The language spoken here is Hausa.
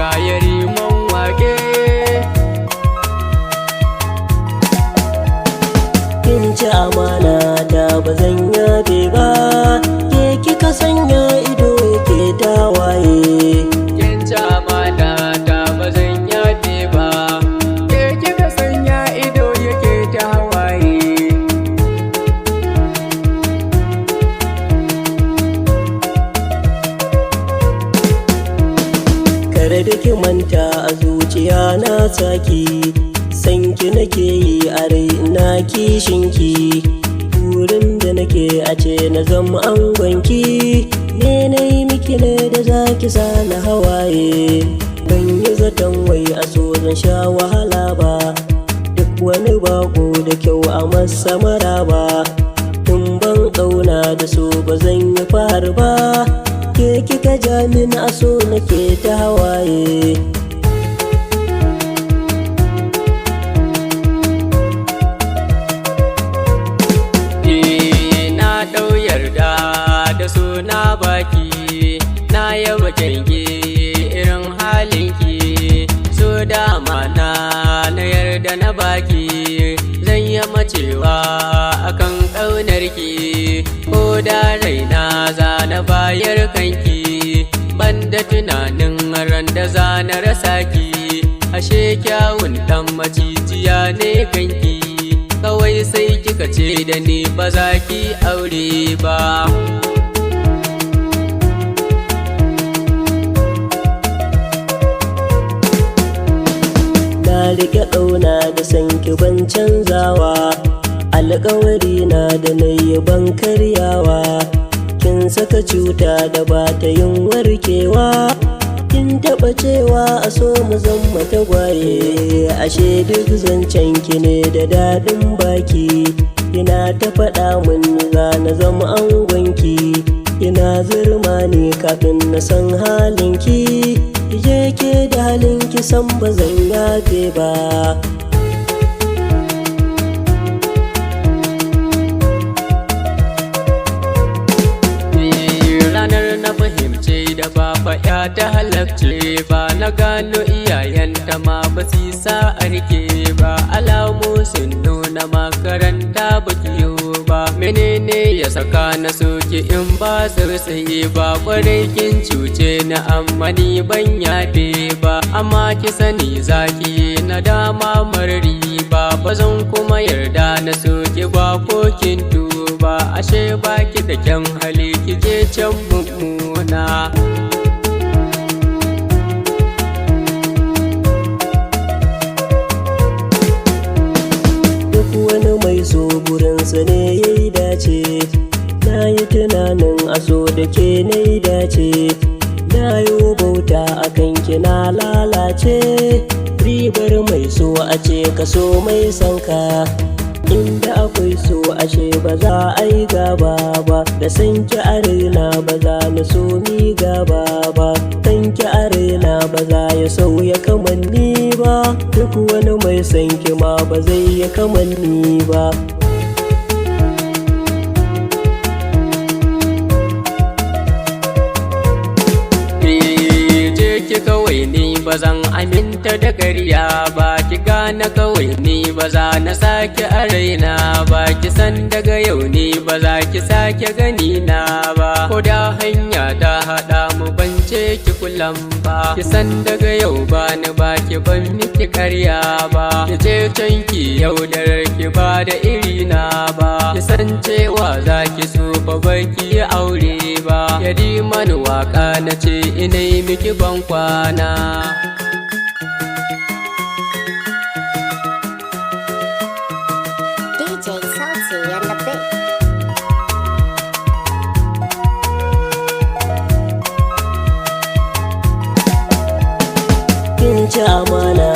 ga yariman wake. Kin ci amana ta ba zan yabe ba, ke kika sanya ido yake tawaye. Kin ci amana ta ba zan yabe ba, ke kika sanya ido yake ta hawaye. Kare da ki manta a zuciya na saki, sanki nake yi a rai ina kishinki. Burin da nake a ce na zama angonki, me na yi miki ne da zaki sa na hawaye. Ban yi zaton wai a so zan sha wahala ba, duk wani bako da kyau a masa maraba. Tun ban ƙauna da so ba zan yi fara ba, ke kika ja min a so nake ta hawaye. Na ɗau yarda da suna baki, na yaba kyanki irin halinki. So dama na yarda na baki, zan yi macewa akan ƙaunarki. Ko da raina za na bayar kanki, banda tunanin ran da za na rasa ki. Ashe kyawun ɗan macijiya ne kanki, kawai sai kika ce da ni ba za ki aure ba. Na riƙe ƙauna da sanki ban canzawa, alƙawari na da na yi ban karyawa. Kin saka cuta da ba ta yin warkewa, kin taɓa cewa a so mu zama tagwaye. Ashe duk zancen ki ne da daɗin baki, kina ta faɗa min za na zama angonki. Kina zurma ne kafin na san halinki, je ke da halinki san ba zan yafe ba. Ranar na fahimce da ba faɗa ta halacce ba, na gano iyayenta ma ba su yi sa'ar ke ba. Alamu sun nuna makaranta ba kiyo ba, menene ya saka na soke in ba tsaye ba. Kwarai kin cuce na amma ni ban yafe ba, amma ki sani zaki na dama marari ba. Ba zan kuma yarda na soke ba ko kin duba, ashe baki da kyan hali ki je can mummuna. Duk wani mai so burinsa ne ya yi dace, na yi tunanin a so da ke na yi dace. Na yi bauta a kanki na lalace, ribar mai so a ce ka so mai sanka. Inda akwai so ashe ba za a yi gaba ba, da sanki a raina ba za na so mi gaba ba. Sanki a raina ba za ya sauya kamanni ba, duk wani mai sanki ma ba zai yi kamanni ba. Ki kawai ni ba zan aminta da ƙarya ba, ki gane kawai ni ba za na sake a raina ba. Ki san daga yau ni ba za ki sake gani na ba, ko da hanya ta haɗa mu ban ce ki kulan ba. Ki san daga yau ba ni ba ki ban miki ƙarya ba, ki je can ki yaudarar ki ba da iri na ba. Ki san cewa za ki so ba ki yi aure ba, yadi mani waka na ce ina yi miki ban kwana. DJ Salty and the Big. Kin ci amana